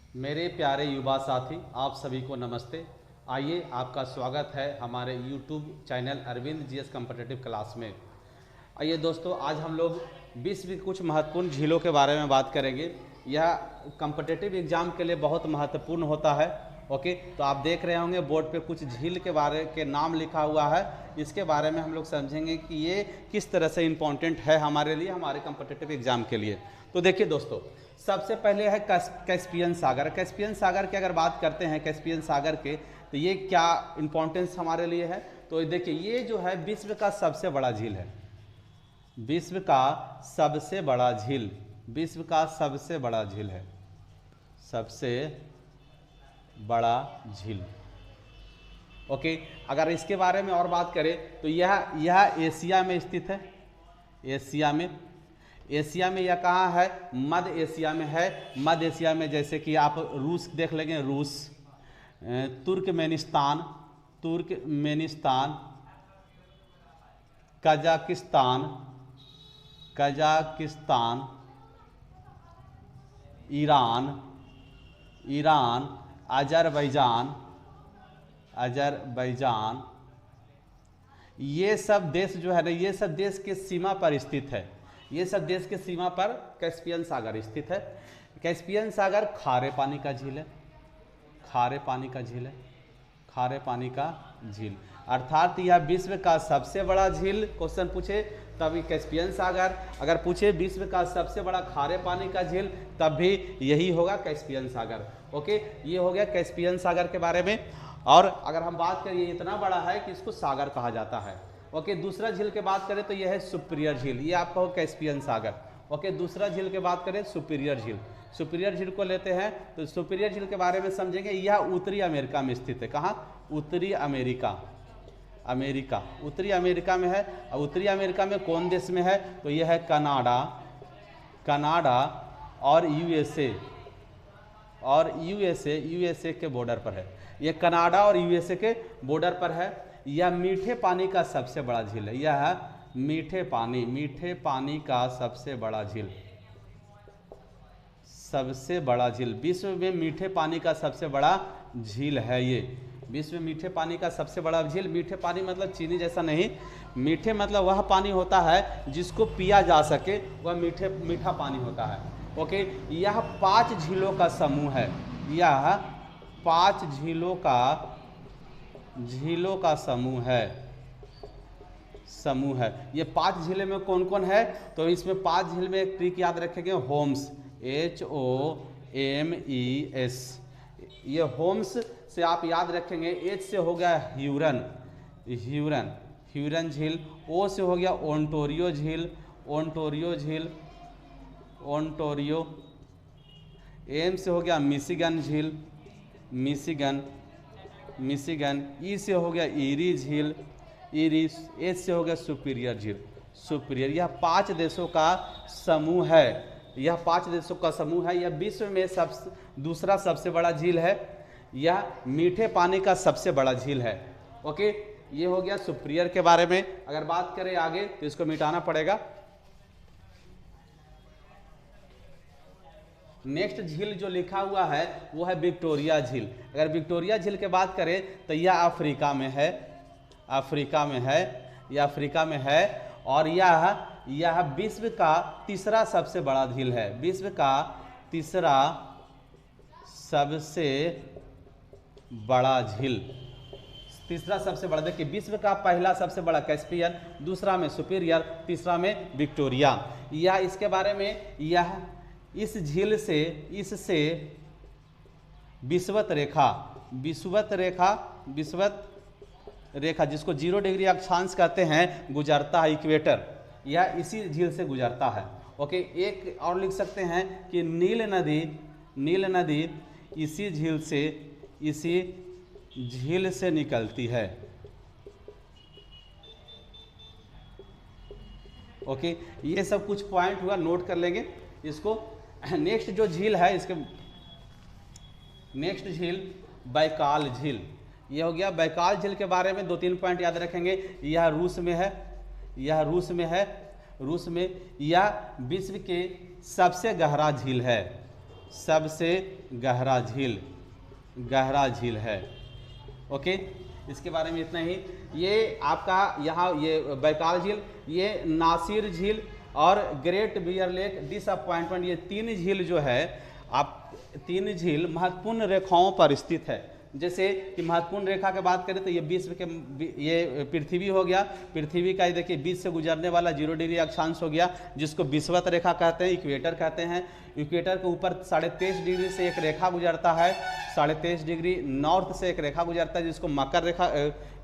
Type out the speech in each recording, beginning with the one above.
मेरे प्यारे युवा साथी, आप सभी को नमस्ते। आइए, आपका स्वागत है हमारे YouTube channel Arvind GS competitive class में। आइए दोस्तों, आज हम लोग विश्व की कुछ महत्वपूर्ण झीलों के बारे में बात करेंगे। यह कॉम्पिटिटिव एग्जाम के लिए बहुत महत्वपूर्ण होता है। ओके, तो आप देख रहे होंगे बोर्ड पे कुछ झील के बारे के नाम लिखा हुआ है। इसके बारे में हम लोग समझेंगे कि ये किस तरह से इम्पोर्टेंट है हमारे लिए, हमारे कॉम्पिटिटिव एग्जाम के लिए। तो देखिए दोस्तों, सबसे पहले है कैस्पियन सागर। कैस्पियन सागर की अगर बात करते हैं, कैस्पियन सागर के, तो ये क्या इम्पोर्टेंस हमारे लिए है। तो देखिए, ये जो है विश्व का सबसे बड़ा झील है। विश्व का सबसे बड़ा झील, विश्व का सबसे बड़ा झील है, सबसे बड़ा झील। ओके, अगर इसके बारे में और बात करें तो यह एशिया में स्थित है। एशिया में यह कहाँ है? मध्य एशिया में है। मध्य एशिया में जैसे कि आप रूस देख लेंगे, रूस, तुर्कमेनिस्तान, कजाकिस्तान, ईरान, अजरबैजान, ये सब देश जो है ना, ये सब देश के सीमा पर स्थित है। ये सब देश के सीमा पर कैस्पियन सागर स्थित है। कैस्पियन सागर खारे पानी का झील है, खारे पानी का झील, अर्थात यह विश्व का सबसे बड़ा झील। क्वेश्चन पूछे तभी कैस्पियन सागर, अगर पूछे विश्व का सबसे बड़ा खारे पानी का झील, तब भी यही होगा, कैस्पियन सागर। ओके, ये हो गया कैस्पियन सागर के बारे में। और अगर हम बात करें, ये इतना बड़ा है कि इसको सागर कहा जाता है। ओके, दूसरा झील की बात करें तो यह है सुपीरियर झील। ये आपका हो कैस्पियन सागर। ओके, दूसरा झील की बात करें सुपीरियर झील। सुपीरियर झील को लेते हैं तो सुपीरियर झील के बारे में समझेंगे। यह उत्तरी अमेरिका में स्थित है। कहाँ? उत्तरी अमेरिका, उत्तरी अमेरिका में है। और उत्तरी अमेरिका में कौन देश में है? तो यह है कनाडा और यूएसए के बॉर्डर पर है। यह कनाडा और यूएसए के बॉर्डर पर है। यह मीठे पानी का सबसे बड़ा झील है। यह मीठे पानी का सबसे बड़ा झील, विश्व में मीठे पानी का सबसे बड़ा झील है। ये विश्व में मीठे पानी का सबसे बड़ा झील। मीठे पानी मतलब चीनी जैसा नहीं, मीठे मतलब वह पानी होता है जिसको पिया जा सके, वह मीठा पानी होता है। ओके, यह 5 झीलों का समूह है। यह 5 झीलों का समूह है। ये 5 झीलें में कौन कौन है? तो इसमें 5 झील में एक ट्रिक याद रखेंगे, होम्स, HOMES। ये होम्स से आप याद रखेंगे। H से हो गया ह्यूरन झील। O से हो गया ओंटारियो झील। M से हो गया मिशिगन झील, मिशिगन। E से हो गया ईरी झील, H से हो गया सुपीरियर झील, यह 5 देशों का समूह है। यह विश्व में दूसरा सबसे बड़ा झील है। यह मीठे पानी का सबसे बड़ा झील है। ओके, ये हो गया सुपीरियर के बारे में। अगर बात करें आगे तो इसको मिटाना पड़ेगा। नेक्स्ट झील जो लिखा हुआ है वो है विक्टोरिया झील। अगर विक्टोरिया झील की बात करें तो यह अफ्रीका में है। और यह विश्व का तीसरा सबसे बड़ा झील है। विश्व का तीसरा सबसे बड़ा, देखिए, विश्व का पहला सबसे बड़ा कैस्पियन, दूसरा में सुपीरियर, तीसरा में विक्टोरिया। यह इसके बारे में, इस झील से, इससे विषुवत रेखा जिसको 0 डिग्री अक्षांश कहते हैं, गुजरता है, इक्वेटर, यह इसी झील से गुजरता है। ओके, एक और लिख सकते हैं कि नील नदी इसी झील से निकलती है। ओके, ये सब कुछ पॉइंट हुआ, नोट कर लेंगे इसको। नेक्स्ट जो झील है, नेक्स्ट झील बैकाल झील। ये हो गया बैकाल झील के बारे में 2-3 पॉइंट याद रखेंगे। यह रूस में है। यह विश्व के सबसे गहरा झील है। सबसे गहरा झील है। ओके, इसके बारे में इतना ही। ये आपका यहाँ ये बैकाल झील, ये नासिर झील और ग्रेट बियर लेक, डिसअपॉइंटमेंट, ये तीन झील जो है, आप तीन झील महत्वपूर्ण रेखाओं पर स्थित है। जैसे कि महत्वपूर्ण रेखा की बात करें तो ये विश्व के, ये पृथ्वी हो गया, पृथ्वी का ये देखिए बीच से गुजरने वाला 0 डिग्री अक्षांश हो गया, जिसको विषुवत रेखा कहते हैं, इक्वेटर कहते हैं। इक्वेटर के ऊपर 23.5 डिग्री से एक रेखा गुजरता है, 23.5 डिग्री नॉर्थ से एक रेखा गुजरता है, जिसको मकर रेखा,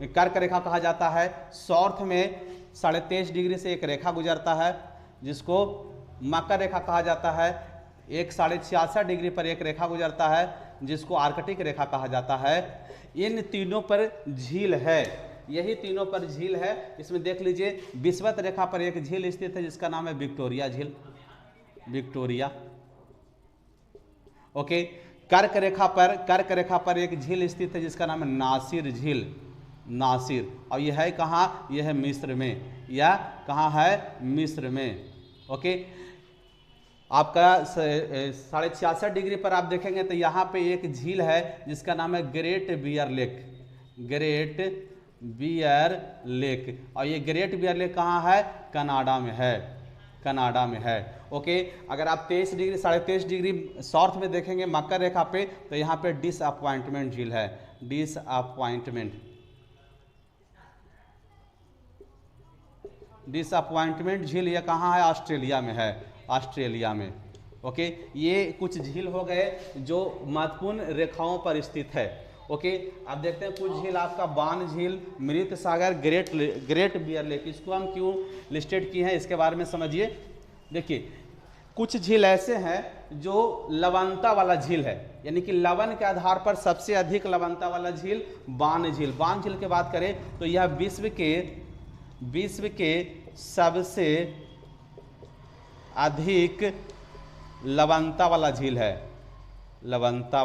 कर्क रेखा कहा जाता है। साउथ में 23.5 डिग्री से एक रेखा गुजरता है, जिसको मकर रेखा कहा जाता है। एक 66.5 डिग्री पर एक रेखा गुजरता है, जिसको आर्कटिक रेखा कहा जाता है। इन तीनों पर झील है, यही तीनों पर झील है। इसमें देख लीजिए, विषुवत रेखा पर एक झील स्थित है जिसका नाम है विक्टोरिया झील, विक्टोरिया। ओके, कर्क रेखा पर एक झील स्थित है जिसका नाम है नासिर झील, नासिर। और यह है कहाँ? यह है मिस्र में। यह कहाँ है? मिस्र में। ओके, आपका 66.5 डिग्री पर आप देखेंगे तो यहाँ पे एक झील है जिसका नाम है great bear lake, great bear lake. और ये ग्रेट बियर लेक कहाँ है? कनाडा में है, कनाडा में है। ओके, अगर आप 23.5 डिग्री साउथ में देखेंगे मकर रेखा पे, तो यहाँ पे डिसअपॉइंटमेंट झील है, डिसअपॉइंटमेंट झील। ये कहाँ है? ऑस्ट्रेलिया में है, ऑस्ट्रेलिया में। ओके, ये कुछ झील हो गए जो महत्वपूर्ण रेखाओं पर स्थित है। ओके, आप देखते हैं कुछ झील, आपका बान झील, मृत सागर, ग्रेट बियर लेक, इसको हम क्यों लिस्टेड किए हैं इसके बारे में समझिए। देखिए, कुछ झील ऐसे हैं जो लवणता वाला झील है, यानी कि लवण के आधार पर सबसे अधिक लवणता वाला झील बान झील। बान झील की बात करें तो यह विश्व के सबसे अधिक लवणता वाला झील है, लवणता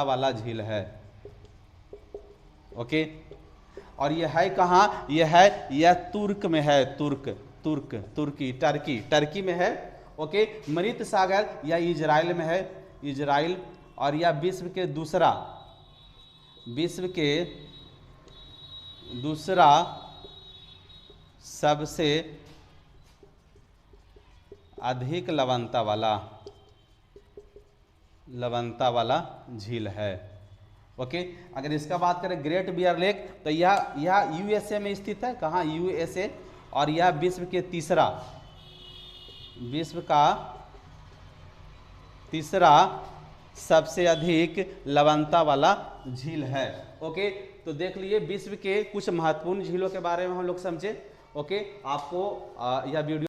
वाला झील है। ओके, और यह है कहाँ? यह तुर्क में है, टर्की में है। ओके, मृत सागर यह इजराइल में है, इजराइल। और यह विश्व के दूसरा सबसे अधिक लवणता वाला झील है। ओके, अगर इसका बात करें ग्रेट बियर लेक, तो यह यूएसए में स्थित है। कहाँ? यूएसए। और यह विश्व का तीसरा सबसे अधिक लवणता वाला झील है। ओके, तो देख लिए विश्व के कुछ महत्वपूर्ण झीलों के बारे में हम लोग समझे। ओके, आपको यह वीडियो